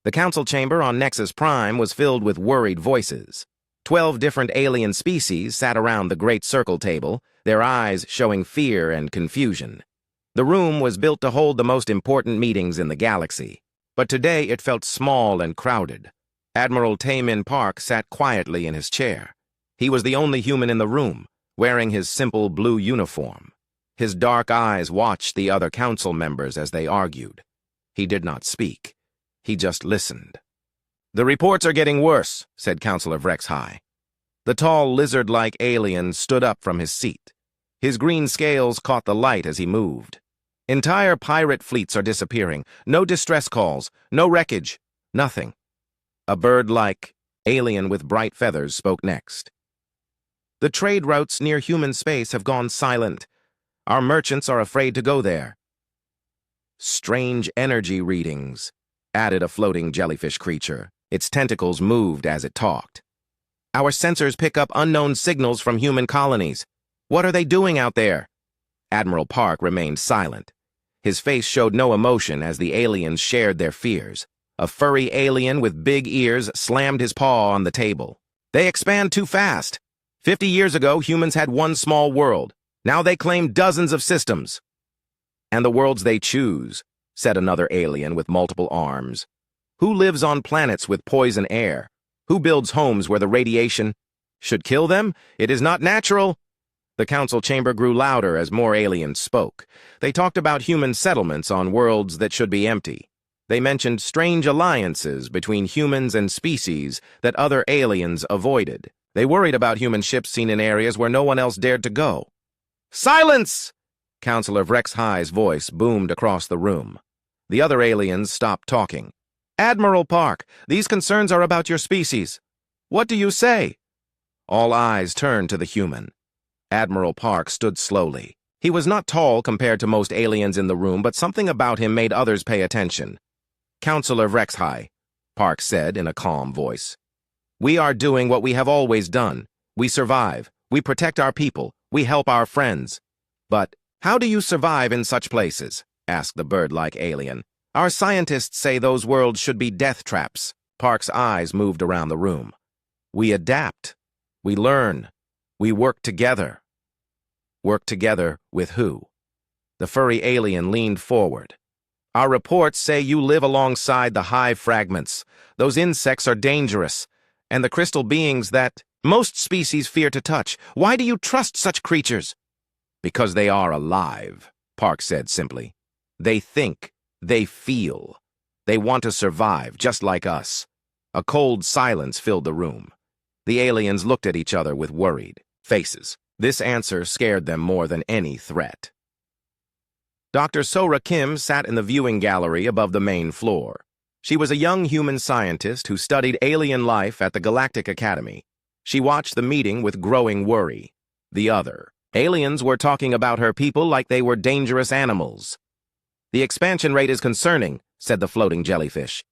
The council chamber on Nexus Prime was filled with worried voices. 12 different alien species sat around the great circle table, their eyes showing fear and confusion. The room was built to hold the most important meetings in the galaxy, but today it felt small and crowded. Admiral Taemin Park sat quietly in his chair. He was the only human in the room, wearing his simple blue uniform. His dark eyes watched the other council members as they argued. He did not speak. He just listened. "The reports are getting worse," said Counselor Vrex High. The tall lizard-like alien stood up from his seat. His green scales caught the light as he moved. "Entire pirate fleets are disappearing. No distress calls, no wreckage, nothing." A bird-like alien with bright feathers spoke next. "The trade routes near human space have gone silent. Our merchants are afraid to go there." "Strange energy readings," added a floating jellyfish creature. Its tentacles moved as it talked. "Our sensors pick up unknown signals from human colonies. What are they doing out there?" Admiral Park remained silent. His face showed no emotion as the aliens shared their fears. A furry alien with big ears slammed his paw on the table. "They expand too fast. 50 years ago, humans had one small world. Now they claim dozens of systems." "And the worlds they choose," said another alien with multiple arms. "Who lives on planets with poison air? Who builds homes where the radiation should kill them? It is not natural." The council chamber grew louder as more aliens spoke. They talked about human settlements on worlds that should be empty. They mentioned strange alliances between humans and species that other aliens avoided. They worried about human ships seen in areas where no one else dared to go. "Silence!" Counselor Vrex High's voice boomed across the room. The other aliens stopped talking. "Admiral Park, these concerns are about your species. What do you say?" All eyes turned to the human. Admiral Park stood slowly. He was not tall compared to most aliens in the room, but something about him made others pay attention. "Counselor Vrex High," Park said in a calm voice. "We are doing what we have always done. We survive. We protect our people. We help our friends. But how do you survive in such places?" asked the bird-like alien. "Our scientists say those worlds should be death traps." Park's eyes moved around the room. "We adapt. We learn. We work together." "Work together with who?" The furry alien leaned forward. "Our reports say you live alongside the hive fragments. Those insects are dangerous, and the crystal beings that most species fear to touch. Why do you trust such creatures?" "Because they are alive," Park said simply. "They think. They feel. They want to survive, just like us." A cold silence filled the room. The aliens looked at each other with worried faces. This answer scared them more than any threat. Dr. Sora Kim sat in the viewing gallery above the main floor. She was a young human scientist who studied alien life at the Galactic Academy. She watched the meeting with growing worry. The other aliens were talking about her people like they were dangerous animals. "The expansion rate is concerning," said the floating jellyfish.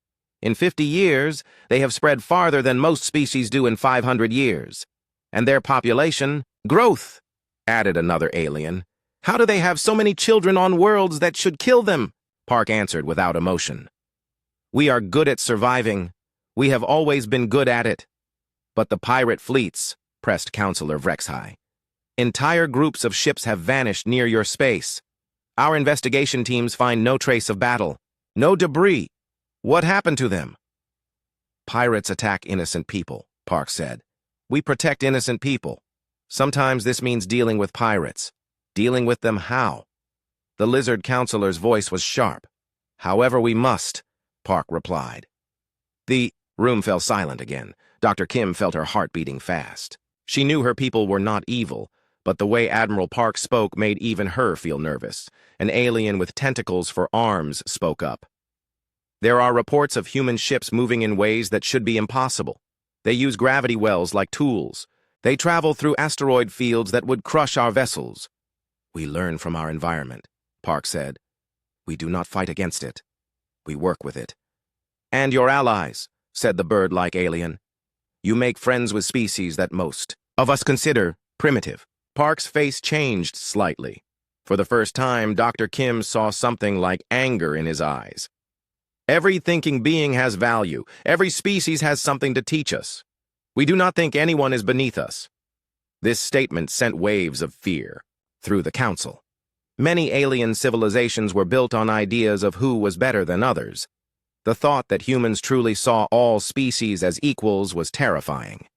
"In 50 years, they have spread farther than most species do in 500 years. And their population, growth," added another alien. "How do they have so many children on worlds that should kill them?" Park answered without emotion. "We are good at surviving. We have always been good at it." "But the pirate fleets," pressed Counselor Vrex High. "Entire groups of ships have vanished near your space. Our investigation teams find no trace of battle, no debris. What happened to them?" "Pirates attack innocent people," Park said. "We protect innocent people. Sometimes this means dealing with pirates. Dealing with them how?" The lizard counselor's voice was sharp. "However we must," Park replied. The room fell silent again. Dr. Kim felt her heart beating fast. She knew her people were not evil, but the way Admiral Park spoke made even her feel nervous. An alien with tentacles for arms spoke up. "There are reports of human ships moving in ways that should be impossible. They use gravity wells like tools. They travel through asteroid fields that would crush our vessels." "We learn from our environment," Park said. "We do not fight against it. We work with it." "And your allies," said the bird-like alien. "You make friends with species that most of us consider primitive." Park's face changed slightly. For the first time, Dr. Kim saw something like anger in his eyes. Every thinking being has value. Every species has something to teach us. We do not think anyone is beneath us. This statement sent waves of fear through the council. Many alien civilizations were built on ideas of who was better than others. The thought that humans truly saw all species as equals was terrifying.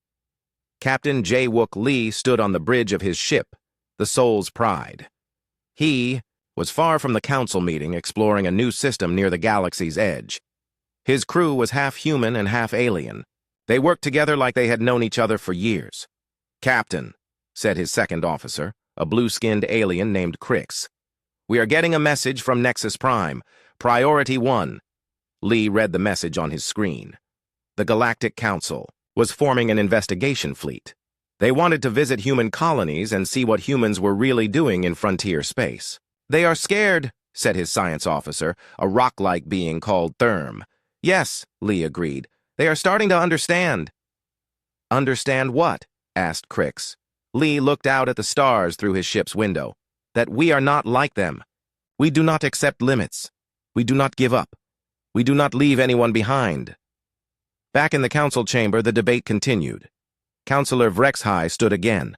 Captain Jae-wook Lee stood on the bridge of his ship, the Soul's Pride. He was far from the council meeting, exploring a new system near the galaxy's edge. His crew was half human and half alien. They worked together like they had known each other for years. "Captain," said his second officer, a blue-skinned alien named Crix. "We are getting a message from Nexus Prime. Priority 1. Lee read the message on his screen. The Galactic Council was forming an investigation fleet. They wanted to visit human colonies and see what humans were really doing in frontier space. "They are scared," said his science officer, a rock-like being called Therm. "Yes," Lee agreed. "They are starting to understand." "Understand what?" asked Crix. Lee looked out at the stars through his ship's window. "That we are not like them. We do not accept limits. We do not give up. We do not leave anyone behind." Back in the council chamber, the debate continued. Councillor Vrexhai stood again.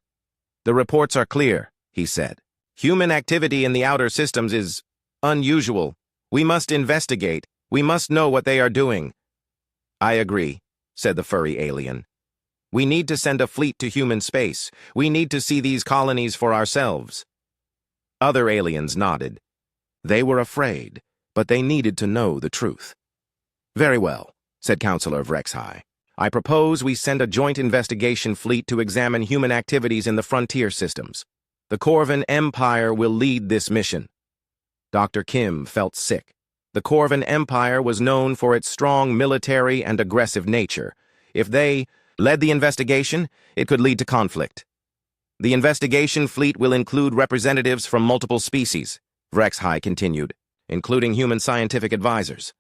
"The reports are clear," he said. "Human activity in the outer systems is unusual. We must investigate. We must know what they are doing." "I agree," said the furry alien. "We need to send a fleet to human space. We need to see these colonies for ourselves." Other aliens nodded. They were afraid, but they needed to know the truth. "Very well," said Councillor Vrexhai. "I propose we send a joint investigation fleet to examine human activities in the frontier systems. The Corvan Empire will lead this mission." Dr. Kim felt sick. The Corvan Empire was known for its strong military and aggressive nature. If they led the investigation, it could lead to conflict. "The investigation fleet will include representatives from multiple species," Vrexhai continued, "including human scientific advisors."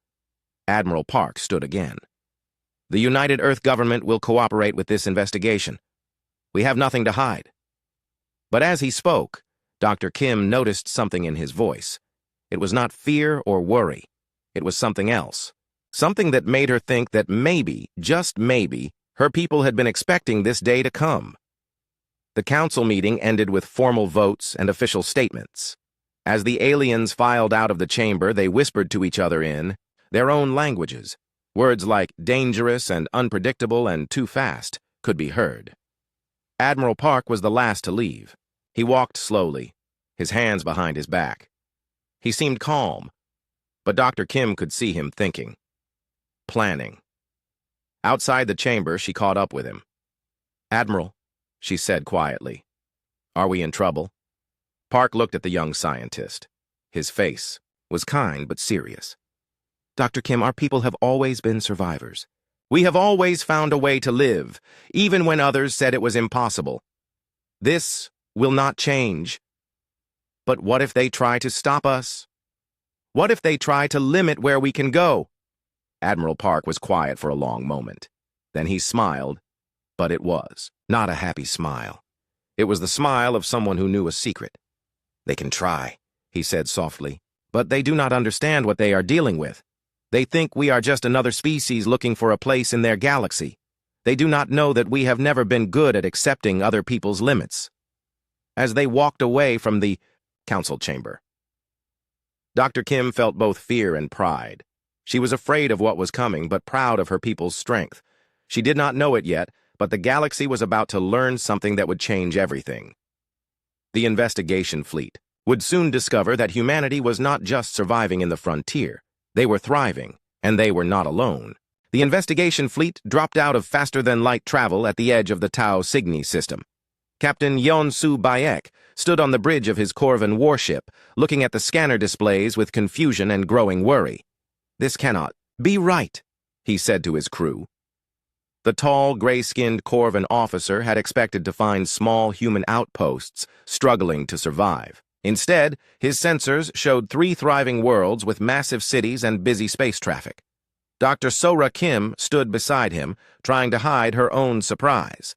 Admiral Park stood again. "The United Earth government will cooperate with this investigation. We have nothing to hide." But as he spoke, Dr. Kim noticed something in his voice. It was not fear or worry. It was something else. Something that made her think that maybe, just maybe, her people had been expecting this day to come. The council meeting ended with formal votes and official statements. As the aliens filed out of the chamber, they whispered to each other in their own languages. Words like dangerous and unpredictable and too fast could be heard. Admiral Park was the last to leave. He walked slowly, his hands behind his back. He seemed calm, but Dr. Kim could see him thinking, planning. Outside the chamber, she caught up with him. "Admiral," she said quietly, "are we in trouble?" Park looked at the young scientist. His face was kind but serious. "Dr. Kim, our people have always been survivors. We have always found a way to live, even when others said it was impossible. This will not change. But what if they try to stop us? What if they try to limit where we can go?" Admiral Park was quiet for a long moment. Then he smiled, but it was not a happy smile. It was the smile of someone who knew a secret. "They can try," he said softly, "but they do not understand what they are dealing with. They think we are just another species looking for a place in their galaxy. They do not know that we have never been good at accepting other people's limits." As they walked away from the council chamber, Dr. Kim felt both fear and pride. She was afraid of what was coming, but proud of her people's strength. She did not know it yet, but the galaxy was about to learn something that would change everything. The investigation fleet would soon discover that humanity was not just surviving in the frontier. They were thriving, and they were not alone. The investigation fleet dropped out of faster-than-light travel at the edge of the Tau Cygni system. Captain Yeon-Soo Bayek stood on the bridge of his Corvan warship, looking at the scanner displays with confusion and growing worry. "This cannot be right," he said to his crew. The tall, gray-skinned Corvan officer had expected to find small human outposts struggling to survive. Instead, his sensors showed 3 thriving worlds with massive cities and busy space traffic. Dr. Sora Kim stood beside him, trying to hide her own surprise.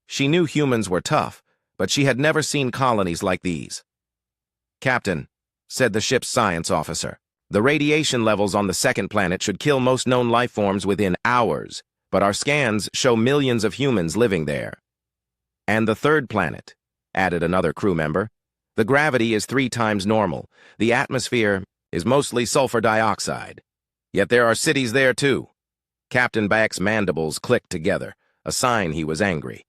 She knew humans were tough, but she had never seen colonies like these. "Captain," said the ship's science officer, The radiation levels on the second planet should kill most known life forms within hours, but our scans show millions of humans living there. And the third planet, added another crew member. The gravity is 3 times normal. The atmosphere is mostly sulfur dioxide. Yet there are cities there too. Captain Bayek's mandibles clicked together, a sign he was angry.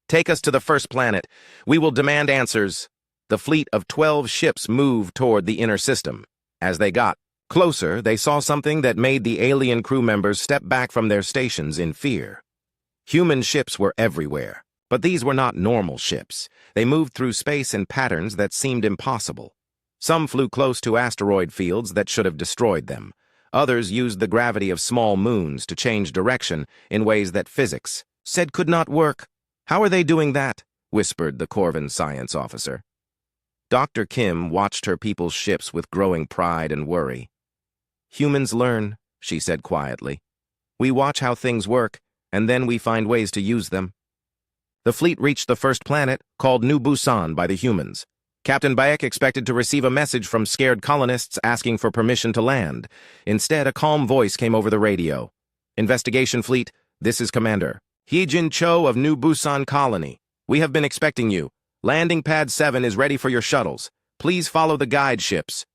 Take us to the first planet. We will demand answers. The fleet of 12 ships moved toward the inner system. As they got closer, they saw something that made the alien crew members step back from their stations in fear. Human ships were everywhere, but these were not normal ships. They moved through space in patterns that seemed impossible. Some flew close to asteroid fields that should have destroyed them. Others used the gravity of small moons to change direction in ways that physics said could not work. How are they doing that? Whispered the Corvan science officer. Dr. Kim watched her people's ships with growing pride and worry. Humans learn, she said quietly. We watch how things work, and then we find ways to use them. The fleet reached the first planet, called New Busan by the humans. Captain Bayek expected to receive a message from scared colonists asking for permission to land. Instead, a calm voice came over the radio. Investigation Fleet, this is Commander Hee-Jin Cho of New Busan Colony. We have been expecting you. Landing Pad 7 is ready for your shuttles. Please follow the guide ships.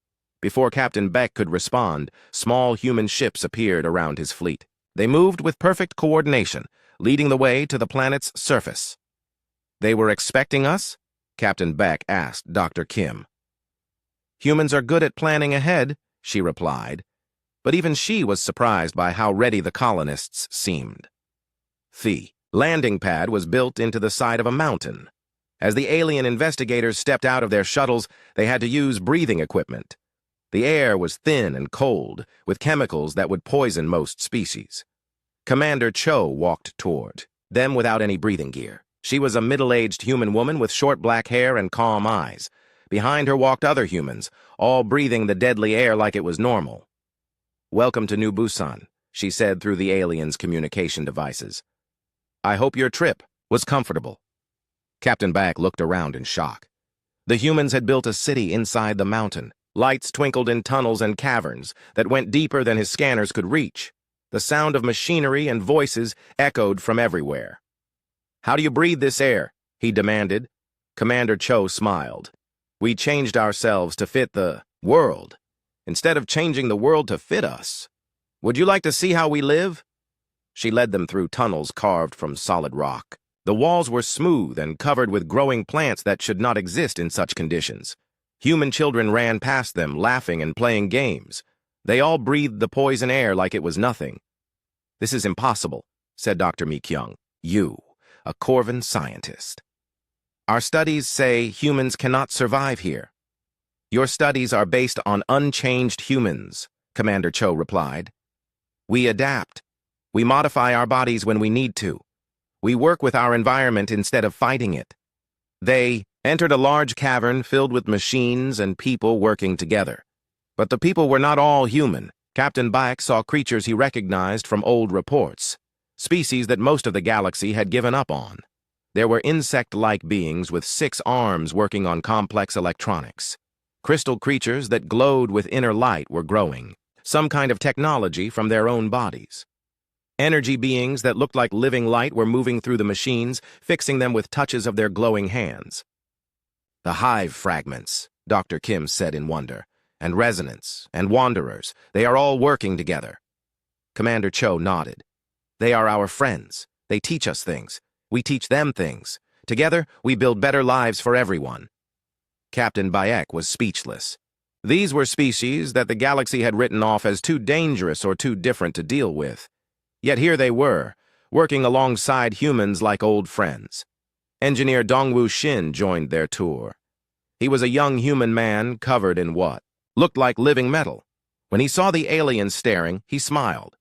Before Captain Beck could respond, small human ships appeared around his fleet. They moved with perfect coordination, leading the way to the planet's surface. They were expecting us? Captain Beck asked Dr. Kim. Humans are good at planning ahead, she replied, but even she was surprised by how ready the colonists seemed. The landing pad was built into the side of a mountain. As the alien investigators stepped out of their shuttles, they had to use breathing equipment. The air was thin and cold, with chemicals that would poison most species. Commander Cho walked toward them without any breathing gear. She was a middle-aged human woman with short black hair and calm eyes. Behind her walked other humans, all breathing the deadly air like it was normal. Welcome to New Busan, she said through the aliens' communication devices. I hope your trip was comfortable. Captain Bak looked around in shock. The humans had built a city inside the mountain. Lights twinkled in tunnels and caverns that went deeper than his scanners could reach. The sound of machinery and voices echoed from everywhere. How do you breathe this air? He demanded. Commander Cho smiled. We changed ourselves to fit the world, instead of changing the world to fit us. Would you like to see how we live? She led them through tunnels carved from solid rock. The walls were smooth and covered with growing plants that should not exist in such conditions. Human children ran past them, laughing and playing games. They all breathed the poison air like it was nothing. This is impossible, said Dr. Mi-kyung. You, a Corvan scientist. Our studies say humans cannot survive here. Your studies are based on unchanged humans, Commander Cho replied. We adapt. We modify our bodies when we need to. We work with our environment instead of fighting it. They entered a large cavern filled with machines and people working together. But the people were not all human. Captain Bayek saw creatures he recognized from old reports, species that most of the galaxy had given up on. There were insect-like beings with 6 arms working on complex electronics. Crystal creatures that glowed with inner light were growing, some kind of technology from their own bodies. Energy beings that looked like living light were moving through the machines, fixing them with touches of their glowing hands. The hive fragments, Dr. Kim said in wonder, and resonance, and wanderers, they are all working together. Commander Cho nodded. They are our friends. They teach us things. We teach them things. Together, we build better lives for everyone. Captain Bayek was speechless. These were species that the galaxy had written off as too dangerous or too different to deal with. Yet here they were, working alongside humans like old friends. Engineer Dongwoo Shin joined their tour. He was a young human man covered in what looked like living metal. When he saw the aliens staring, he smiled.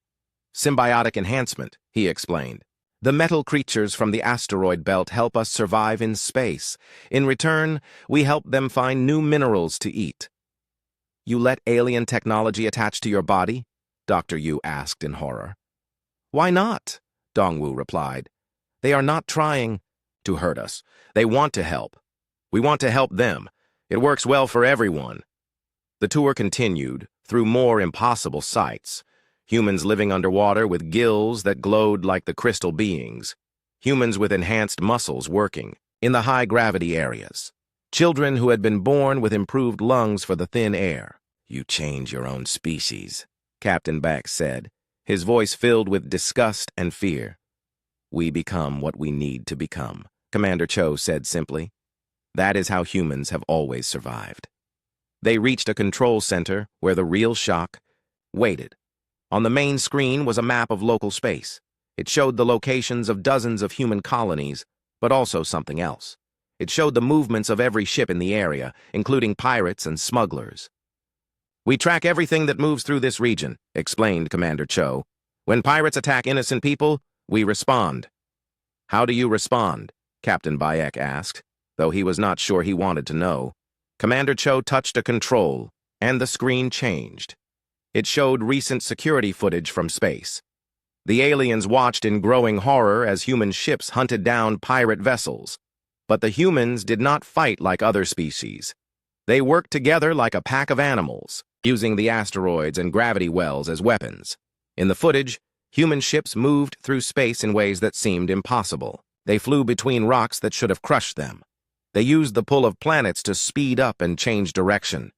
Symbiotic enhancement, he explained. The metal creatures from the asteroid belt help us survive in space. In return, we help them find new minerals to eat. You let alien technology attach to your body? Dr. Yu asked in horror. Why not? Dongwoo replied. They are not trying to hurt us. They want to help. We want to help them. It works well for everyone. The tour continued through more impossible sights. Humans living underwater with gills that glowed like the crystal beings. Humans with enhanced muscles working in the high-gravity areas. Children who had been born with improved lungs for the thin air. "You change your own species," Captain Back said, his voice filled with disgust and fear. "We become what we need to become," Commander Cho said simply. "That is how humans have always survived." They reached a control center where the real shock waited. On the main screen was a map of local space. It showed the locations of dozens of human colonies, but also something else. It showed the movements of every ship in the area, including pirates and smugglers. "We track everything that moves through this region," explained Commander Cho. "When pirates attack innocent people, we respond." "How do you respond?" Captain Bayek asked, though he was not sure he wanted to know. Commander Cho touched a control, and the screen changed. It showed recent security footage from space. The aliens watched in growing horror as human ships hunted down pirate vessels. But the humans did not fight like other species. They worked together like a pack of animals, using the asteroids and gravity wells as weapons. In the footage, human ships moved through space in ways that seemed impossible. They flew between rocks that should have crushed them. They used the pull of planets to speed up and change direction.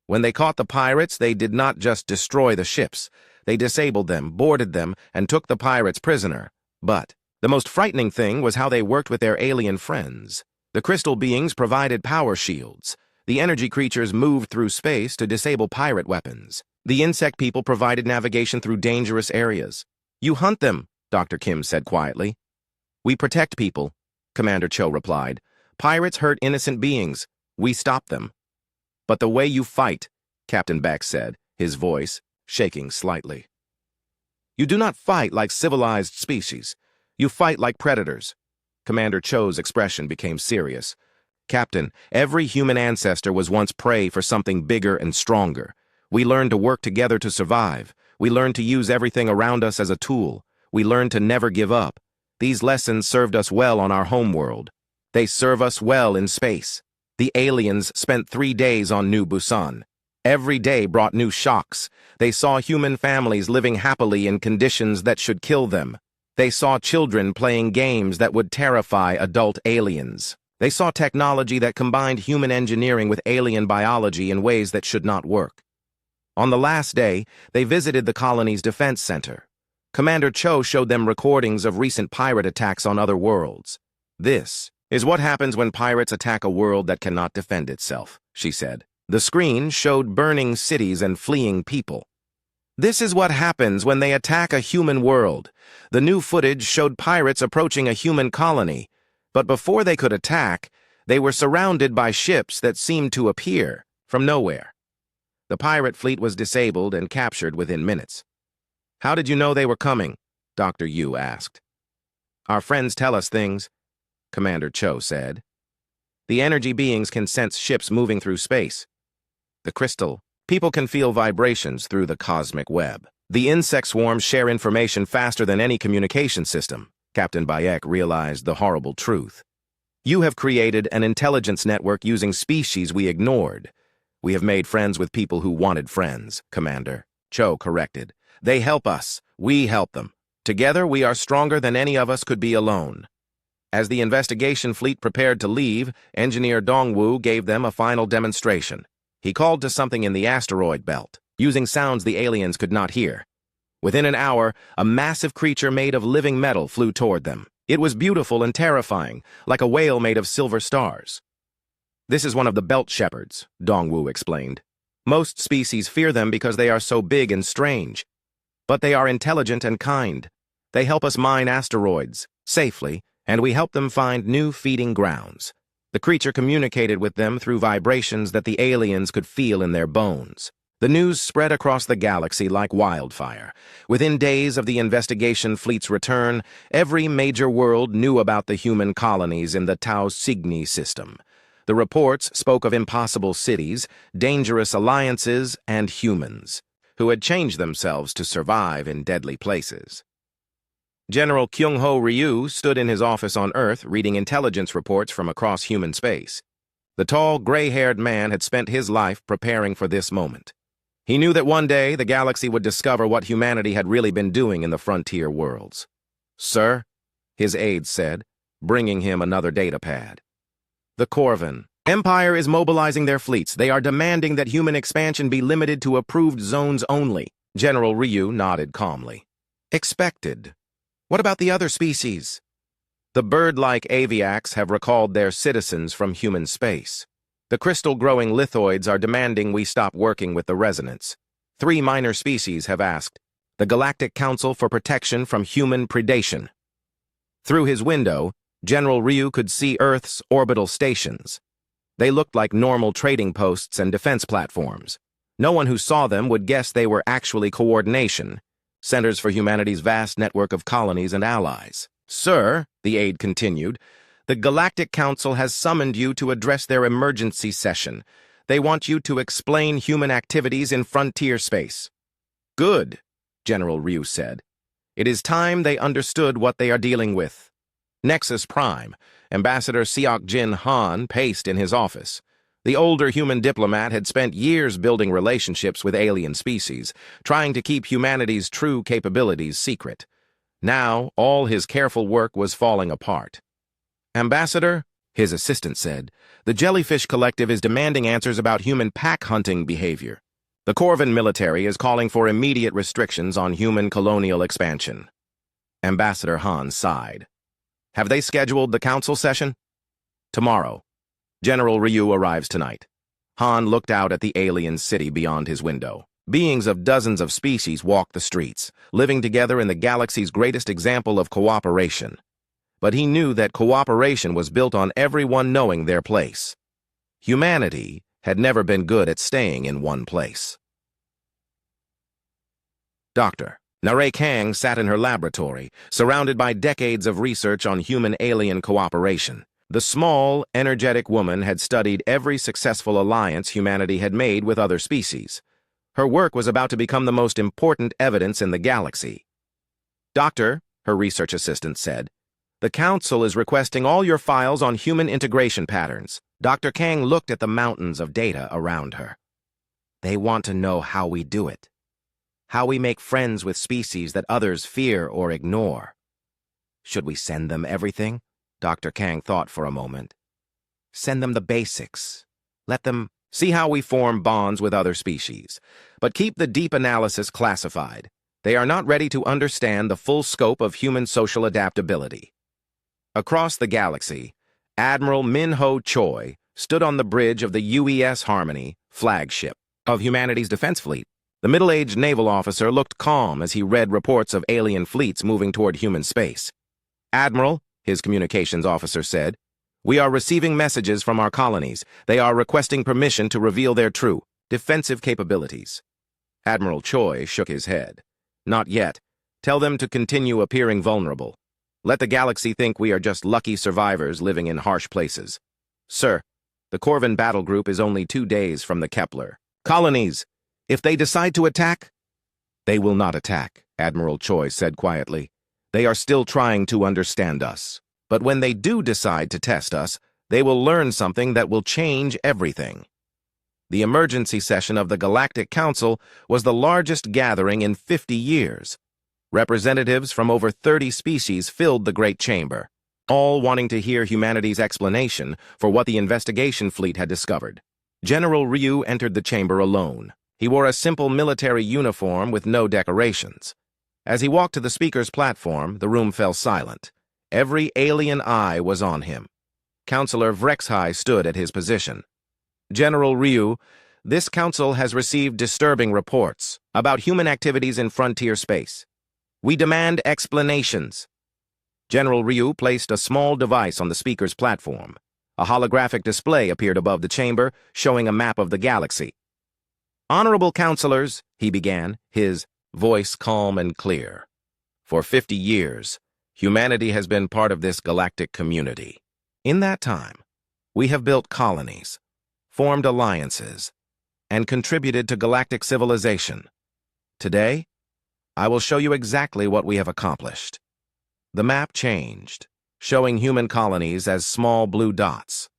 When they caught the pirates, they did not just destroy the ships. They disabled them, boarded them, and took the pirates prisoner. But the most frightening thing was how they worked with their alien friends. The crystal beings provided power shields. The energy creatures moved through space to disable pirate weapons. The insect people provided navigation through dangerous areas. "You hunt them," Dr. Kim said quietly. "We protect people," Commander Cho replied. "Pirates hurt innocent beings. We stop them." "But the way you fight," Captain Beck said, his voice shaking slightly. "You do not fight like civilized species. You fight like predators." Commander Cho's expression became serious. "Captain, every human ancestor was once prey for something bigger and stronger. We learned to work together to survive. We learned to use everything around us as a tool. We learned to never give up. These lessons served us well on our homeworld. They serve us well in space." The aliens spent 3 days on New Busan. Every day brought new shocks. They saw human families living happily in conditions that should kill them. They saw children playing games that would terrify adult aliens. They saw technology that combined human engineering with alien biology in ways that should not work. On the last day, they visited the colony's defense center. Commander Cho showed them recordings of recent pirate attacks on other worlds. "This is what happens when pirates attack a world that cannot defend itself," she said. The screen showed burning cities and fleeing people. "This is what happens when they attack a human world." The new footage showed pirates approaching a human colony, but before they could attack, they were surrounded by ships that seemed to appear from nowhere. The pirate fleet was disabled and captured within minutes. "How did you know they were coming?" Dr. Yu asked. "Our friends tell us things," Commander Cho said. "The energy beings can sense ships moving through space. The crystal, people can feel vibrations through the cosmic web. The insect swarms share information faster than any communication system." Captain Bayek realized the horrible truth. "You have created an intelligence network using species we ignored." "We have made friends with people who wanted friends," Commander Cho corrected. "They help us. We help them. Together we are stronger than any of us could be alone." As the investigation fleet prepared to leave, Engineer Dongwu gave them a final demonstration. He called to something in the asteroid belt, using sounds the aliens could not hear. Within an hour, a massive creature made of living metal flew toward them. It was beautiful and terrifying, like a whale made of silver stars. "This is one of the belt shepherds," Dongwu explained. "Most species fear them because they are so big and strange. But they are intelligent and kind. They help us mine asteroids safely, and we help them find new feeding grounds." The creature communicated with them through vibrations that the aliens could feel in their bones. The news spread across the galaxy like wildfire. Within days of the investigation fleet's return, every major world knew about the human colonies in the Tau Cygni system. The reports spoke of impossible cities, dangerous alliances, and humans who had changed themselves to survive in deadly places. General Kyung-ho Ryu stood in his office on Earth reading intelligence reports from across human space. The tall, gray-haired man had spent his life preparing for this moment. He knew that one day the galaxy would discover what humanity had really been doing in the frontier worlds. "Sir," his aide said, bringing him another data pad. "The Corvin Empire is mobilizing their fleets. They are demanding that human expansion be limited to approved zones only." General Ryu nodded calmly. "Expected. What about the other species?" "The bird-like aviacs have recalled their citizens from human space. The crystal-growing lithoids are demanding we stop working with the resonance. 3 minor species have asked. The Galactic Council for Protection from Human Predation." Through his window, General Ryu could see Earth's orbital stations. They looked like normal trading posts and defense platforms. No one who saw them would guess they were actually coordination, centers for humanity's vast network of colonies and allies. "Sir," the aide continued, "the Galactic Council has summoned you to address their emergency session. They want you to explain human activities in frontier space." "Good," General Ryu said. "It is time they understood what they are dealing with." Nexus Prime, Ambassador Seok Jin Han, paced in his office. The older human diplomat had spent years building relationships with alien species, trying to keep humanity's true capabilities secret. Now, all his careful work was falling apart. "Ambassador," his assistant said, "the Jellyfish Collective is demanding answers about human pack-hunting behavior. The Corvin military is calling for immediate restrictions on human colonial expansion." Ambassador Han sighed. "Have they scheduled the council session?" "Tomorrow. General Ryu arrives tonight." Han looked out at the alien city beyond his window. Beings of dozens of species walked the streets, living together in the galaxy's greatest example of cooperation. But he knew that cooperation was built on everyone knowing their place. Humanity had never been good at staying in one place. Dr. Narration sat in her laboratory, surrounded by decades of research on human-alien cooperation. The small, energetic woman had studied every successful alliance humanity had made with other species. Her work was about to become the most important evidence in the galaxy. "Doctor," her research assistant said, "the Council is requesting all your files on human integration patterns." Dr. Kang looked at the mountains of data around her. "They want to know how we do it. How we make friends with species that others fear or ignore." "Should we send them everything?" Dr. Kang thought for a moment. "Send them the basics. Let them see how we form bonds with other species. But keep the deep analysis classified. They are not ready to understand the full scope of human social adaptability." Across the galaxy, Admiral Min-Ho Choi stood on the bridge of the UES Harmony, flagship of humanity's defense fleet. The middle-aged naval officer looked calm as he read reports of alien fleets moving toward human space. "Admiral," his communications officer said, "we are receiving messages from our colonies. They are requesting permission to reveal their true, defensive capabilities." Admiral Choi shook his head. "Not yet. Tell them to continue appearing vulnerable. Let the galaxy think we are just lucky survivors living in harsh places." "Sir, the Corvin battle group is only 2 days from the Kepler. Colonies, if they decide to attack—" "They will not attack," Admiral Choi said quietly. "They are still trying to understand us. But when they do decide to test us, they will learn something that will change everything." The emergency session of the Galactic Council was the largest gathering in 50 years. Representatives from over 30 species filled the Great Chamber, all wanting to hear humanity's explanation for what the investigation fleet had discovered. General Ryu entered the chamber alone. He wore a simple military uniform with no decorations. As he walked to the speaker's platform, the room fell silent. Every alien eye was on him. Counselor Vrexhai stood at his position. "General Ryu, this council has received disturbing reports about human activities in frontier space. We demand explanations." General Ryu placed a small device on the speaker's platform. A holographic display appeared above the chamber, showing a map of the galaxy. "Honorable counselors," he began, his voice calm and clear. "For 50 years, humanity has been part of this galactic community. In that time, we have built colonies, formed alliances, and contributed to galactic civilization. Today, I will show you exactly what we have accomplished." The map changed, showing human colonies as small blue dots.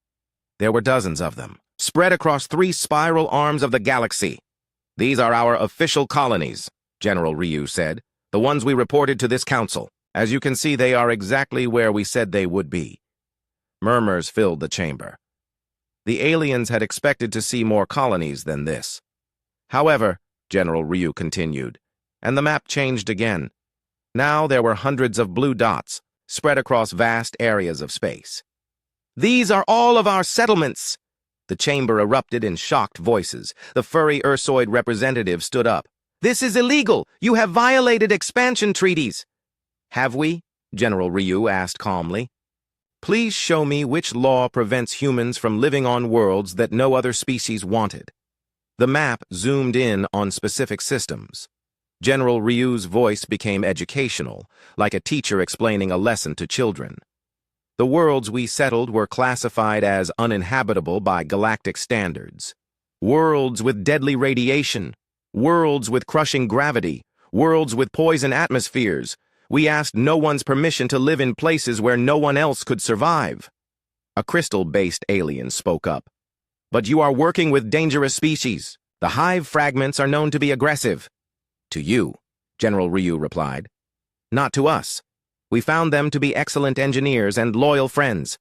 There were dozens of them, spread across 3 spiral arms of the galaxy. These are our official colonies, General Ryu said. The ones we reported to this council. As you can see, they are exactly where we said they would be. Murmurs filled the chamber. The aliens had expected to see more colonies than this. However, General Ryu continued, and the map changed again. Now there were hundreds of blue dots spread across vast areas of space. These are all of our settlements! The chamber erupted in shocked voices. The furry Ursoid representative stood up. This is illegal! You have violated expansion treaties! Have we? General Ryu asked calmly. Please show me which law prevents humans from living on worlds that no other species wanted. The map zoomed in on specific systems. General Ryu's voice became educational, like a teacher explaining a lesson to children. The worlds we settled were classified as uninhabitable by galactic standards. Worlds with deadly radiation, worlds with crushing gravity, worlds with poison atmospheres. We asked no one's permission to live in places where no one else could survive. A crystal-based alien spoke up. But you are working with dangerous species. The hive fragments are known to be aggressive. To you, General Ryu replied. Not to us. We found them to be excellent engineers and loyal friends.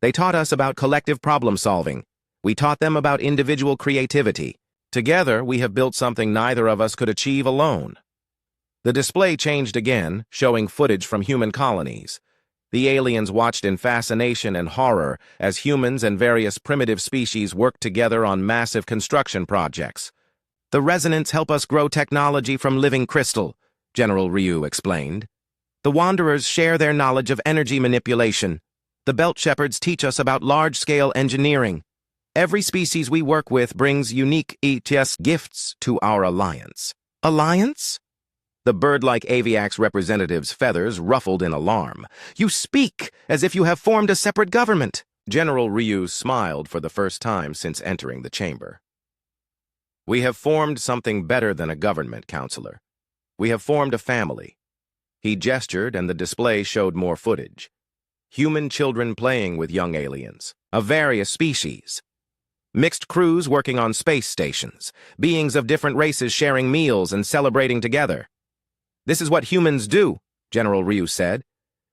They taught us about collective problem-solving. We taught them about individual creativity. Together, we have built something neither of us could achieve alone. The display changed again, showing footage from human colonies. The aliens watched in fascination and horror as humans and various primitive species worked together on massive construction projects. The resonants help us grow technology from living crystal, General Ryu explained. The Wanderers share their knowledge of energy manipulation. The Belt Shepherds teach us about large-scale engineering. Every species we work with brings unique ETS gifts to our alliance. Alliance? The bird-like Aviax representative's feathers ruffled in alarm. You speak as if you have formed a separate government. General Ryu smiled for the first time since entering the chamber. We have formed something better than a government, Counselor. We have formed a family. He gestured, and the display showed more footage. Human children playing with young aliens, of various species. Mixed crews working on space stations, beings of different races sharing meals and celebrating together. This is what humans do, General Ryu said.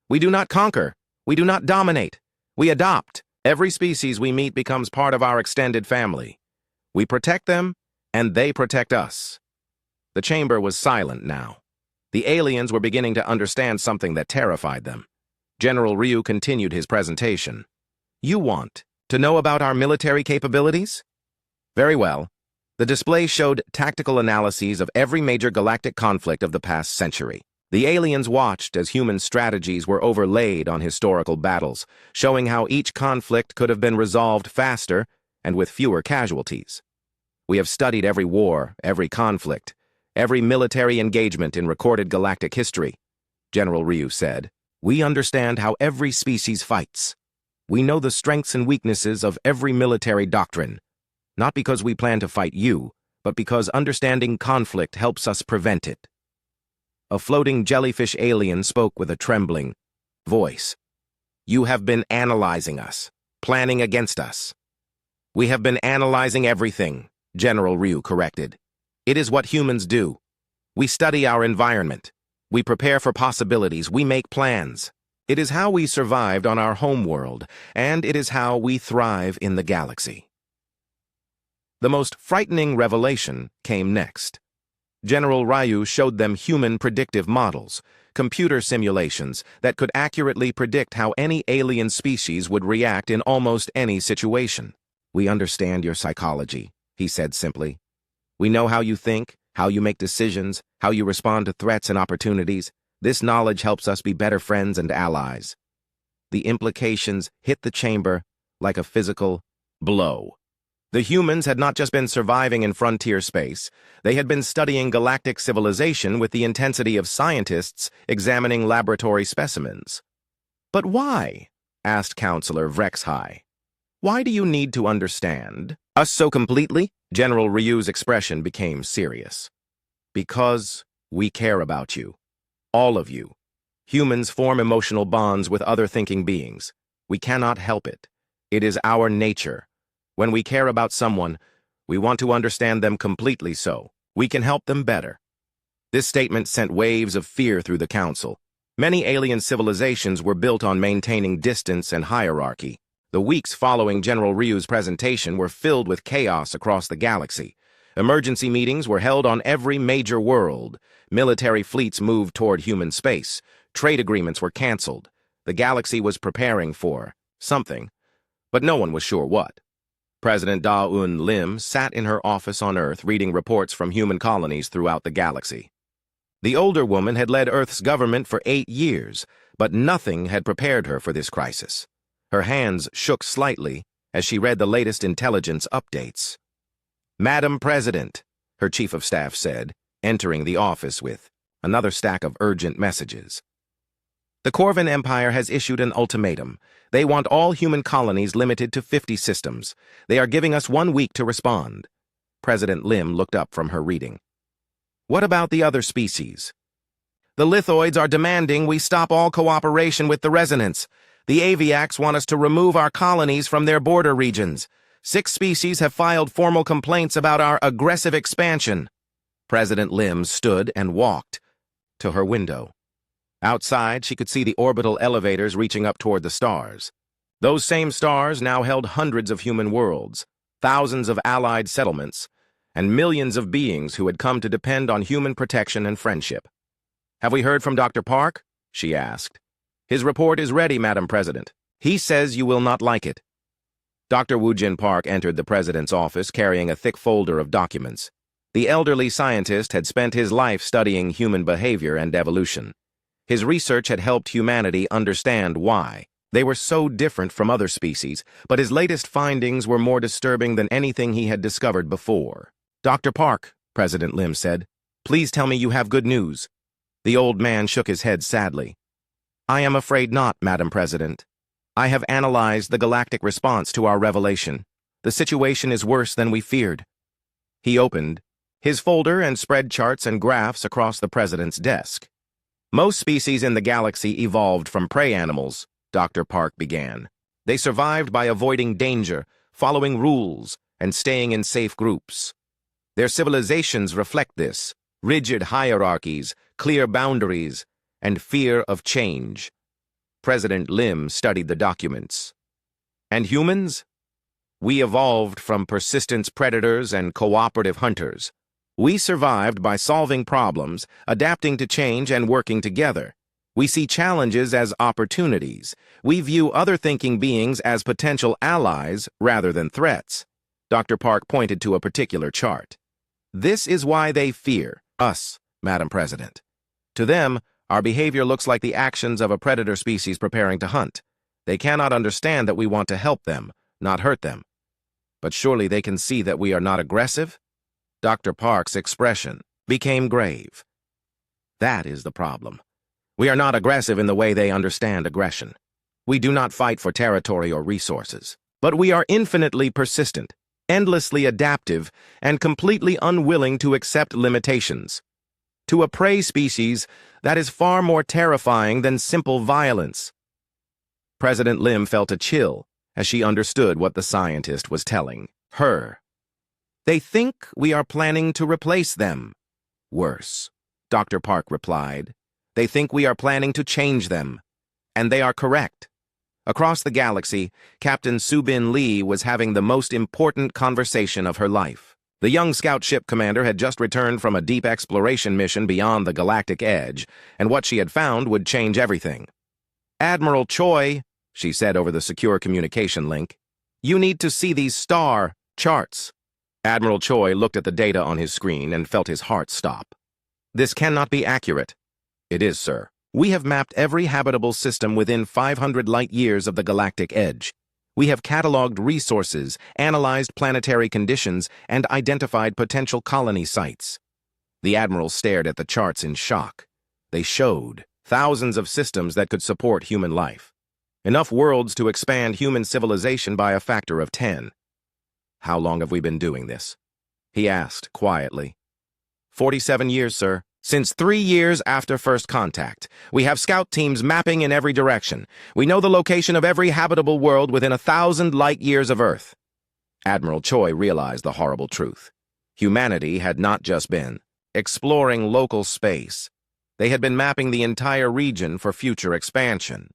We do not conquer. We do not dominate. We adopt. Every species we meet becomes part of our extended family. We protect them, and they protect us. The chamber was silent now. The aliens were beginning to understand something that terrified them. General Ryu continued his presentation. You want to know about our military capabilities? Very well. The display showed tactical analyses of every major galactic conflict of the past century. The aliens watched as human strategies were overlaid on historical battles, showing how each conflict could have been resolved faster and with fewer casualties. We have studied every war, every conflict, every military engagement in recorded galactic history, General Ryu said. We understand how every species fights. We know the strengths and weaknesses of every military doctrine. Not because we plan to fight you, but because understanding conflict helps us prevent it. A floating jellyfish alien spoke with a trembling voice. You have been analyzing us, planning against us. We have been analyzing everything, General Ryu corrected. It is what humans do. We study our environment. We prepare for possibilities. We make plans. It is how we survived on our home world, and it is how we thrive in the galaxy. The most frightening revelation came next. General Ryu showed them human predictive models, computer simulations that could accurately predict how any alien species would react in almost any situation. We understand your psychology, he said simply. We know how you think, how you make decisions, how you respond to threats and opportunities. This knowledge helps us be better friends and allies. The implications hit the chamber like a physical blow. The humans had not just been surviving in frontier space, they had been studying galactic civilization with the intensity of scientists examining laboratory specimens. But why? Asked Counselor Vrexhai. Why do you need to understand us so completely? General Ryu's expression became serious. Because we care about you. All of you. Humans form emotional bonds with other thinking beings. We cannot help it. It is our nature. When we care about someone, we want to understand them completely so. We can help them better. This statement sent waves of fear through the council. Many alien civilizations were built on maintaining distance and hierarchy. The weeks following General Ryu's presentation were filled with chaos across the galaxy. Emergency meetings were held on every major world. Military fleets moved toward human space. Trade agreements were canceled. The galaxy was preparing for something, but no one was sure what. President Da-Un Lim sat in her office on Earth reading reports from human colonies throughout the galaxy. The older woman had led Earth's government for 8 years, but nothing had prepared her for this crisis. Her hands shook slightly as she read the latest intelligence updates. "Madam President," her chief of staff said, entering the office with another stack of urgent messages. "The Corvan Empire has issued an ultimatum. They want all human colonies limited to 50 systems. They are giving us 1 week to respond." President Lim looked up from her reading. "What about the other species?" "The lithoids are demanding we stop all cooperation with the resonance. The aviacs want us to remove our colonies from their border regions. 6 species have filed formal complaints about our aggressive expansion." President Lim stood and walked to her window. Outside, she could see the orbital elevators reaching up toward the stars. Those same stars now held hundreds of human worlds, thousands of allied settlements, and millions of beings who had come to depend on human protection and friendship. "Have we heard from Dr. Park?" she asked. "His report is ready, Madam President. He says you will not like it." Dr. Woojin Park entered the president's office carrying a thick folder of documents. The elderly scientist had spent his life studying human behavior and evolution. His research had helped humanity understand why they were so different from other species, but his latest findings were more disturbing than anything he had discovered before. "Dr. Park," President Lim said, "please tell me you have good news." The old man shook his head sadly. "I am afraid not, Madam President. I have analyzed the galactic response to our revelation. The situation is worse than we feared." He opened his folder and spread charts and graphs across the president's desk. "Most species in the galaxy evolved from prey animals," Dr. Park began. "They survived by avoiding danger, following rules, and staying in safe groups. Their civilizations reflect this: rigid hierarchies, clear boundaries, and fear of change." President Lim studied the documents. "And humans? We evolved from persistence predators and cooperative hunters. We survived by solving problems, adapting to change, and working together. We see challenges as opportunities. We view other thinking beings as potential allies rather than threats." Dr. Park pointed to a particular chart. "This is why they fear us, Madam President. To them, our behavior looks like the actions of a predator species preparing to hunt. They cannot understand that we want to help them, not hurt them. But surely they can see that we are not aggressive?" Dr. Park's expression became grave. "That is the problem. We are not aggressive in the way they understand aggression. We do not fight for territory or resources. But we are infinitely persistent, endlessly adaptive, and completely unwilling to accept limitations. To a prey species, that is far more terrifying than simple violence." President Lim felt a chill as she understood what the scientist was telling her. "They think we are planning to replace them." "Worse," Dr. Park replied. "They think we are planning to change them." And they are correct. Across the galaxy, Captain Subin Lee was having the most important conversation of her life. The young scout ship commander had just returned from a deep exploration mission beyond the galactic edge, and what she had found would change everything. "Admiral Choi," she said over the secure communication link, "you need to see these star charts." Admiral Choi looked at the data on his screen and felt his heart stop. "This cannot be accurate." "It is, sir. We have mapped every habitable system within 500 light-years of the galactic edge. We have cataloged resources, analyzed planetary conditions, and identified potential colony sites." The Admiral stared at the charts in shock. They showed thousands of systems that could support human life. Enough worlds to expand human civilization by a factor of 10. "How long have we been doing this?" he asked quietly. 47 years, sir. Since 3 years after first contact. We have scout teams mapping in every direction. We know the location of every habitable world within 1,000 light-years of Earth." Admiral Choi realized the horrible truth. Humanity had not just been exploring local space. They had been mapping the entire region for future expansion.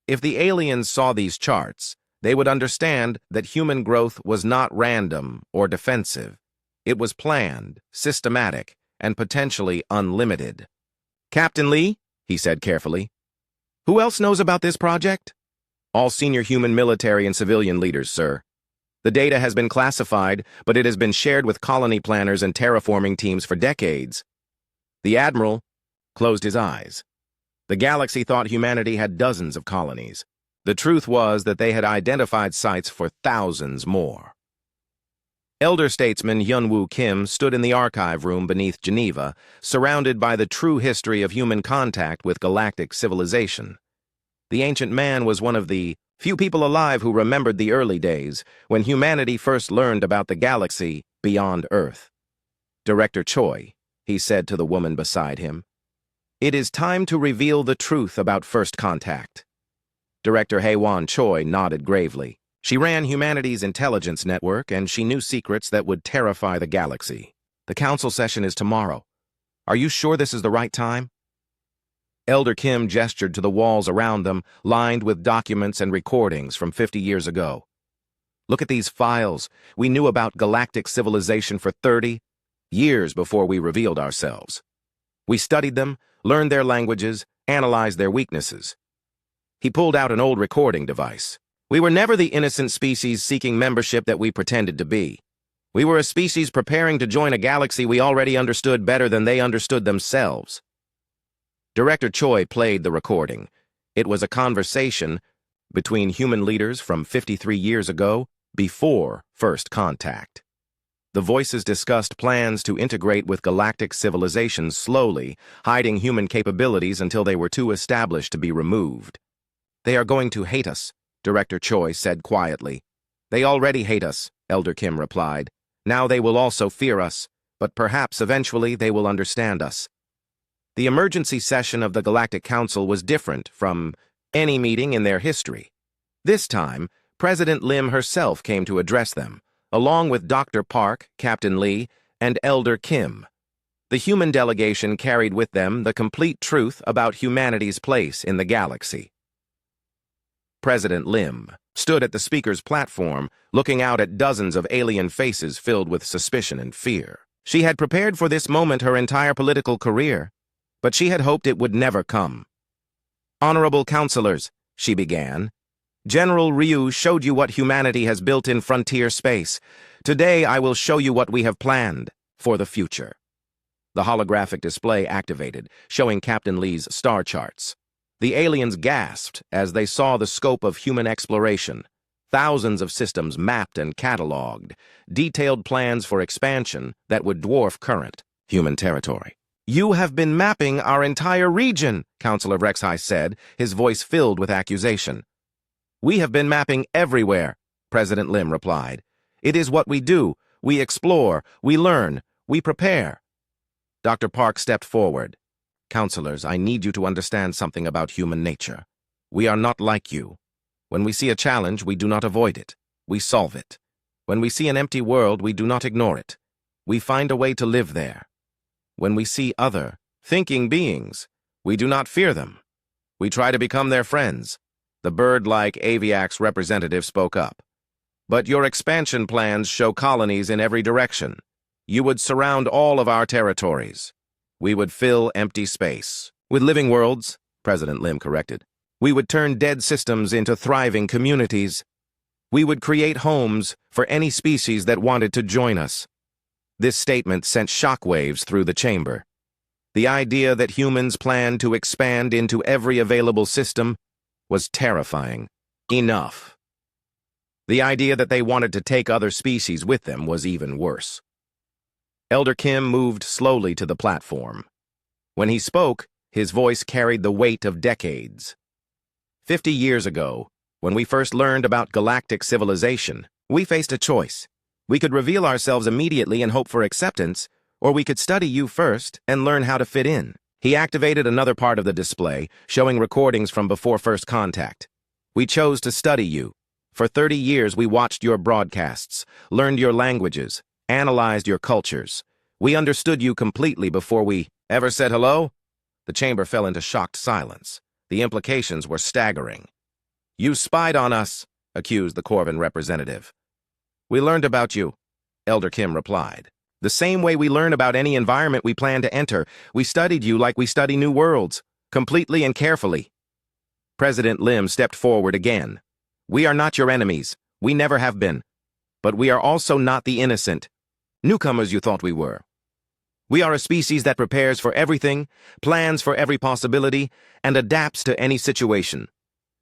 If the aliens saw these charts, they would understand that human growth was not random or defensive. It was planned, systematic, and potentially unlimited. "Captain Lee," he said carefully, "who else knows about this project?" "All senior human military and civilian leaders, sir. The data has been classified, but it has been shared with colony planners and terraforming teams for decades." The Admiral closed his eyes. The galaxy thought humanity had dozens of colonies. The truth was that they had identified sites for thousands more. Elder statesman Hyun-Woo Kim stood in the archive room beneath Geneva, surrounded by the true history of human contact with galactic civilization. The ancient man was one of the few people alive who remembered the early days when humanity first learned about the galaxy beyond Earth. "Director Choi," he said to the woman beside him, "it is time to reveal the truth about first contact." Director Haewon Choi nodded gravely. She ran humanity's intelligence network, and she knew secrets that would terrify the galaxy. "The council session is tomorrow. Are you sure this is the right time?" Elder Kim gestured to the walls around them, lined with documents and recordings from 50 years ago. "Look at these files. We knew about galactic civilization for 30 years before we revealed ourselves. We studied them, learned their languages, analyzed their weaknesses." He pulled out an old recording device. "We were never the innocent species seeking membership that we pretended to be. We were a species preparing to join a galaxy we already understood better than they understood themselves." Director Choi played the recording. It was a conversation between human leaders from 53 years ago, before first contact. The voices discussed plans to integrate with galactic civilizations slowly, hiding human capabilities until they were too established to be removed. "They are going to hate us," Director Choi said quietly. "They already hate us," Elder Kim replied. "Now they will also fear us, but perhaps eventually they will understand us." The emergency session of the Galactic Council was different from any meeting in their history. This time, President Lim herself came to address them, along with Dr. Park, Captain Lee, and Elder Kim. The human delegation carried with them the complete truth about humanity's place in the galaxy. President Lim stood at the speaker's platform, looking out at dozens of alien faces filled with suspicion and fear. She had prepared for this moment her entire political career, but she had hoped it would never come. "Honorable counselors," she began, "General Ryu showed you what humanity has built in frontier space. Today I will show you what we have planned for the future." The holographic display activated, showing Captain Lee's star charts. The aliens gasped as they saw the scope of human exploration. Thousands of systems mapped and catalogued, detailed plans for expansion that would dwarf current human territory. "You have been mapping our entire region," Counselor Rexhai said, his voice filled with accusation. "We have been mapping everywhere," President Lim replied. "It is what we do. We explore, we learn, we prepare." Dr. Park stepped forward. "Counselors, I need you to understand something about human nature. We are not like you. When we see a challenge, we do not avoid it. We solve it. When we see an empty world, we do not ignore it. We find a way to live there. When we see other, thinking beings, we do not fear them. We try to become their friends." The bird-like Aviax representative spoke up. "But your expansion plans show colonies in every direction. You would surround all of our territories. We would fill empty space with living worlds," President Lim corrected. "We would turn dead systems into thriving communities. We would create homes for any species that wanted to join us." This statement sent shockwaves through the chamber. The idea that humans planned to expand into every available system was terrifying. Enough. The idea that they wanted to take other species with them was even worse. Elder Kim moved slowly to the platform. When he spoke, his voice carried the weight of decades. 50 years ago, when we first learned about galactic civilization, we faced a choice. We could reveal ourselves immediately and hope for acceptance, or we could study you first and learn how to fit in. He activated another part of the display, showing recordings from before first contact. "We chose to study you. For 30 years we watched your broadcasts, learned your languages, analyzed your cultures. We understood you completely before we ever said hello." The chamber fell into shocked silence. The implications were staggering. "You spied on us," accused the Corvin representative. "We learned about you," Elder Kim replied. "The same way we learn about any environment we plan to enter. We studied you like we study new worlds, completely and carefully." President Lim stepped forward again. "We are not your enemies. We never have been. But we are also not the innocent newcomers you thought we were. We are a species that prepares for everything, plans for every possibility, and adapts to any situation."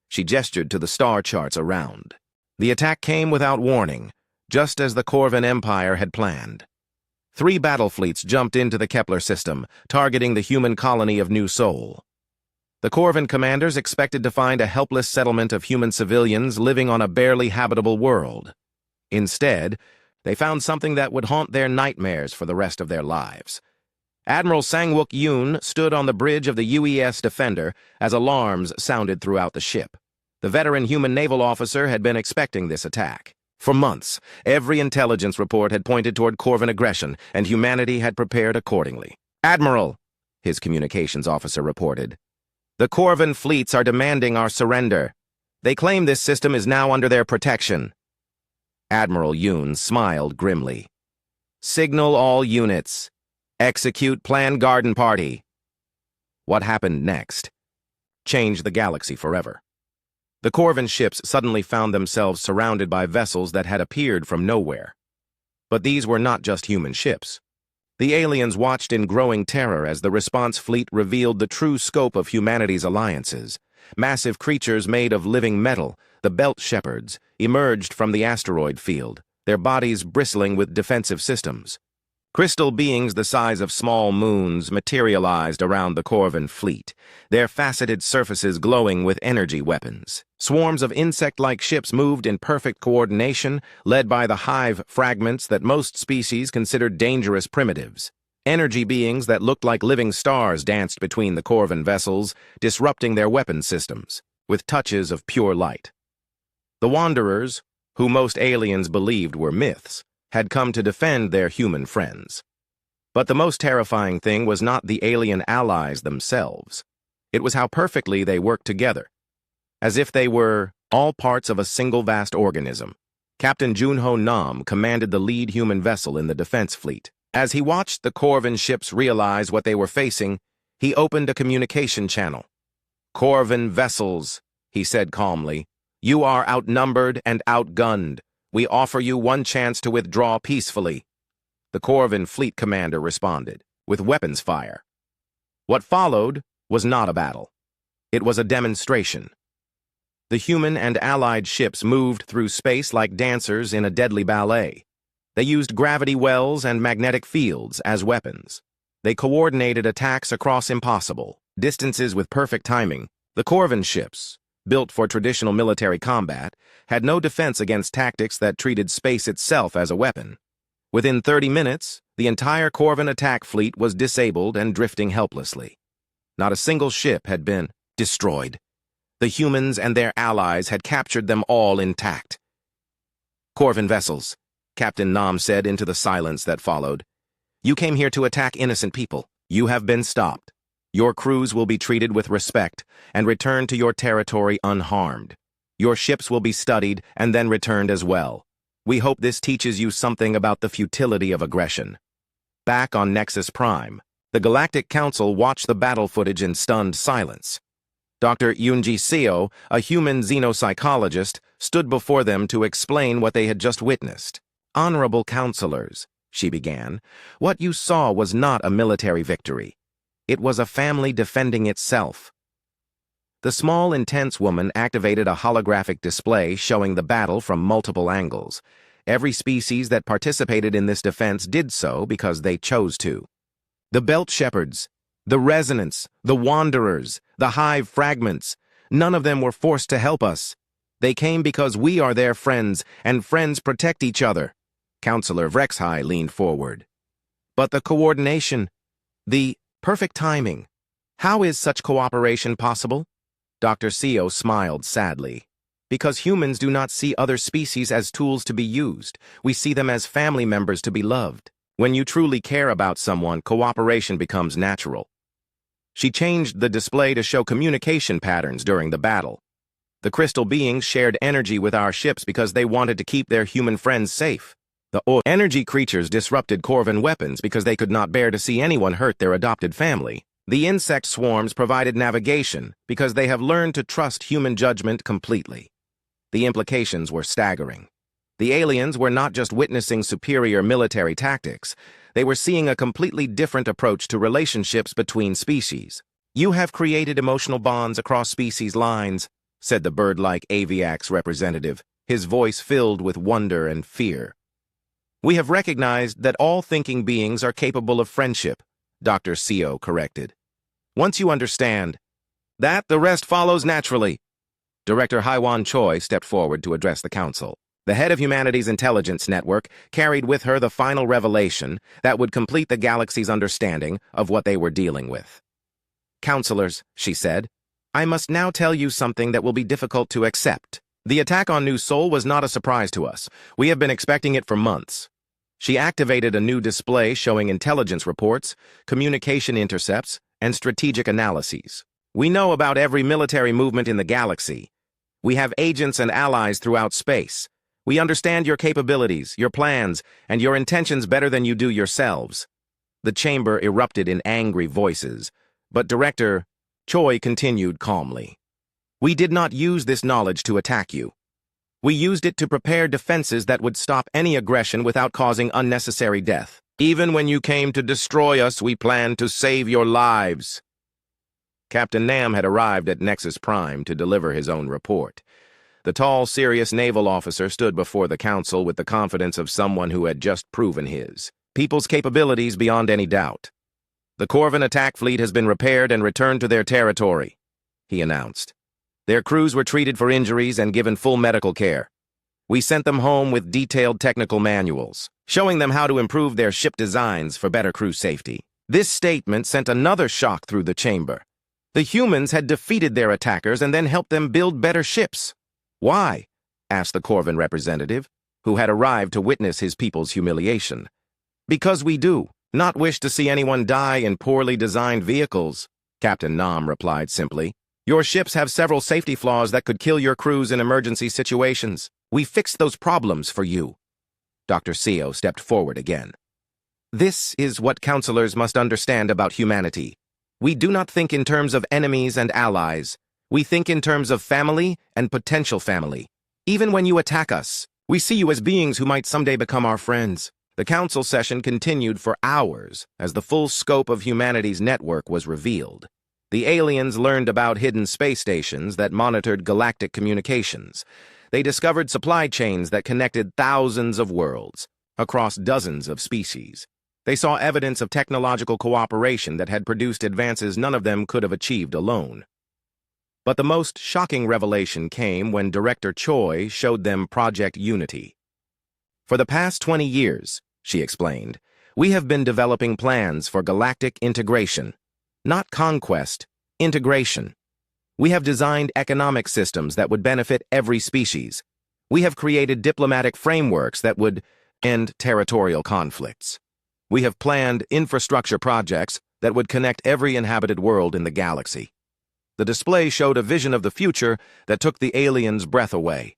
She gestured to the star charts around. The attack came without warning, just as the Corvin Empire had planned. 3 battle fleets jumped into the Kepler system, targeting the human colony of New Sol. The Corvin commanders expected to find a helpless settlement of human civilians living on a barely habitable world. Instead, they found something that would haunt their nightmares for the rest of their lives. Admiral Sang-wook Yoon stood on the bridge of the UES Defender as alarms sounded throughout the ship. The veteran human naval officer had been expecting this attack. For months, every intelligence report had pointed toward Corvin aggression, and humanity had prepared accordingly. "Admiral," his communications officer reported, "the Corvin fleets are demanding our surrender. They claim this system is now under their protection." Admiral Yoon smiled grimly. "Signal all units. Execute Plan Garden Party." What happened next changed the galaxy forever. The Corvin ships suddenly found themselves surrounded by vessels that had appeared from nowhere. But these were not just human ships. The aliens watched in growing terror as the response fleet revealed the true scope of humanity's alliances. Massive creatures made of living metal, the Belt Shepherds, emerged from the asteroid field, their bodies bristling with defensive systems. Crystal beings the size of small moons materialized around the Corvin fleet, their faceted surfaces glowing with energy weapons. Swarms of insect-like ships moved in perfect coordination, led by the hive fragments that most species considered dangerous primitives. Energy beings that looked like living stars danced between the Corvin vessels, disrupting their weapon systems, with touches of pure light. The Wanderers, who most aliens believed were myths, had come to defend their human friends. But the most terrifying thing was not the alien allies themselves. It was how perfectly they worked together, as if they were all parts of a single vast organism. Captain Junho Nam commanded the lead human vessel in the defense fleet. As he watched the Corvin ships realize what they were facing, he opened a communication channel. "Corvin vessels," he said calmly, "you are outnumbered and outgunned. We offer you one chance to withdraw peacefully." The Corvin fleet commander responded, with weapons fire. What followed was not a battle. It was a demonstration. The human and allied ships moved through space like dancers in a deadly ballet. They used gravity wells and magnetic fields as weapons. They coordinated attacks across impossible distances with perfect timing. The Corvin ships, built for traditional military combat, had no defense against tactics that treated space itself as a weapon. Within 30 minutes, the entire Corvin attack fleet was disabled and drifting helplessly. Not a single ship had been destroyed. The humans and their allies had captured them all intact. "Corvin vessels," Captain Nam said into the silence that followed. "You came here to attack innocent people. You have been stopped. Your crews will be treated with respect and returned to your territory unharmed. Your ships will be studied and then returned as well. We hope this teaches you something about the futility of aggression." Back on Nexus Prime, the Galactic Council watched the battle footage in stunned silence. Dr. Yoonji Seo, a human xenopsychologist, stood before them to explain what they had just witnessed. "Honorable counselors," she began, "what you saw was not a military victory. It was a family defending itself." The small, intense woman activated a holographic display showing the battle from multiple angles. Every species that participated in this defense did so because they chose to. The Belt Shepherds, the Resonance, the Wanderers, the Hive Fragments, none of them were forced to help us. They came because we are their friends, and friends protect each other. Counselor Vrexhai leaned forward. "But the coordination, the perfect timing. How is such cooperation possible?" Dr. Seo smiled sadly. Because humans do not see other species as tools to be used. We see them as family members to be loved. When you truly care about someone, cooperation becomes natural. She changed the display to show communication patterns during the battle. The crystal beings shared energy with our ships because they wanted to keep their human friends safe. The energy creatures disrupted Corvan weapons because they could not bear to see anyone hurt their adopted family. The insect swarms provided navigation because they have learned to trust human judgment completely. The implications were staggering. The aliens were not just witnessing superior military tactics, they were seeing a completely different approach to relationships between species. "You have created emotional bonds across species lines," said the bird-like Aviax representative, his voice filled with wonder and fear. "We have recognized that all thinking beings are capable of friendship," Dr. Seo corrected. "Once you understand that, the rest follows naturally." Director Haiwan Choi stepped forward to address the council. The head of humanity's intelligence network carried with her the final revelation that would complete the galaxy's understanding of what they were dealing with. "Counselors," she said, "I must now tell you something that will be difficult to accept. The attack on New Sol was not a surprise to us. We have been expecting it for months." She activated a new display showing intelligence reports, communication intercepts, and strategic analyses. "We know about every military movement in the galaxy. We have agents and allies throughout space. We understand your capabilities, your plans, and your intentions better than you do yourselves." The chamber erupted in angry voices, but Director Choi continued calmly. "We did not use this knowledge to attack you. We used it to prepare defenses that would stop any aggression without causing unnecessary death. Even when you came to destroy us, we planned to save your lives." Captain Nam had arrived at Nexus Prime to deliver his own report. The tall, serious naval officer stood before the council with the confidence of someone who had just proven his people's capabilities beyond any doubt. "The Corvan attack fleet has been repaired and returned to their territory," he announced. "Their crews were treated for injuries and given full medical care. We sent them home with detailed technical manuals, showing them how to improve their ship designs for better crew safety." This statement sent another shock through the chamber. The humans had defeated their attackers and then helped them build better ships. "Why?" asked the Corvan representative, who had arrived to witness his people's humiliation. "Because we do not wish to see anyone die in poorly designed vehicles," Captain Nam replied simply. "Your ships have several safety flaws that could kill your crews in emergency situations. We fixed those problems for you." Dr. Seo stepped forward again. "This is what counselors must understand about humanity. We do not think in terms of enemies and allies. We think in terms of family and potential family. Even when you attack us, we see you as beings who might someday become our friends." The council session continued for hours as the full scope of humanity's network was revealed. The aliens learned about hidden space stations that monitored galactic communications. They discovered supply chains that connected thousands of worlds across dozens of species. They saw evidence of technological cooperation that had produced advances none of them could have achieved alone. But the most shocking revelation came when Director Choi showed them Project Unity. "For the past 20 years," she explained, "we have been developing plans for galactic integration. Not conquest, integration. We have designed economic systems that would benefit every species. We have created diplomatic frameworks that would end territorial conflicts. We have planned infrastructure projects that would connect every inhabited world in the galaxy." The display showed a vision of the future that took the aliens' breath away.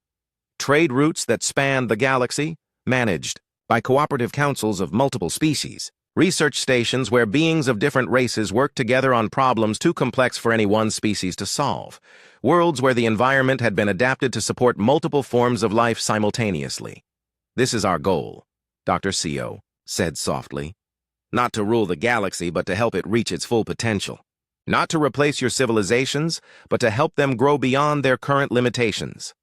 Trade routes that spanned the galaxy, managed by cooperative councils of multiple species. Research stations where beings of different races worked together on problems too complex for any one species to solve. Worlds where the environment had been adapted to support multiple forms of life simultaneously. "This is our goal," Dr. Seo said softly. "Not to rule the galaxy, but to help it reach its full potential. Not to replace your civilizations, but to help them grow beyond their current limitations."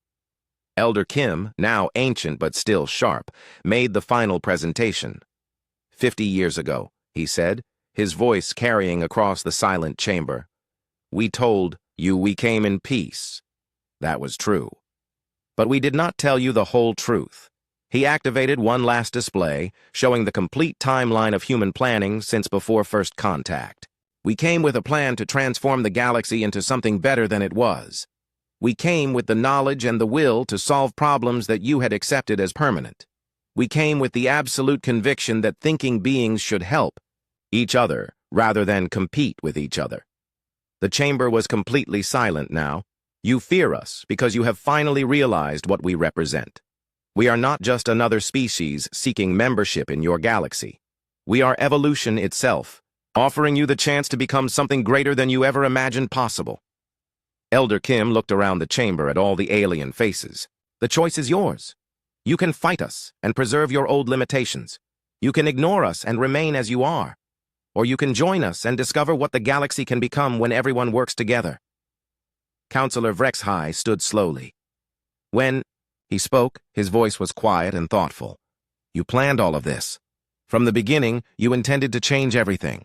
Elder Kim, now ancient but still sharp, made the final presentation. 50 years ago, he said, his voice carrying across the silent chamber. "We told you we came in peace. That was true. But we did not tell you the whole truth." He activated one last display, showing the complete timeline of human planning since before first contact. "We came with a plan to transform the galaxy into something better than it was. We came with the knowledge and the will to solve problems that you had accepted as permanent. We came with the absolute conviction that thinking beings should help each other rather than compete with each other. The chamber was completely silent now. You fear us because you have finally realized what we represent. We are not just another species seeking membership in your galaxy. We are evolution itself, offering you the chance to become something greater than you ever imagined possible. Elder Kim looked around the chamber at all the alien faces. The choice is yours. You can fight us and preserve your old limitations. You can ignore us and remain as you are. Or you can join us and discover what the galaxy can become when everyone works together. Counselor Vrexhai stood slowly. When he spoke, his voice was quiet and thoughtful. You planned all of this. From the beginning, you intended to change everything.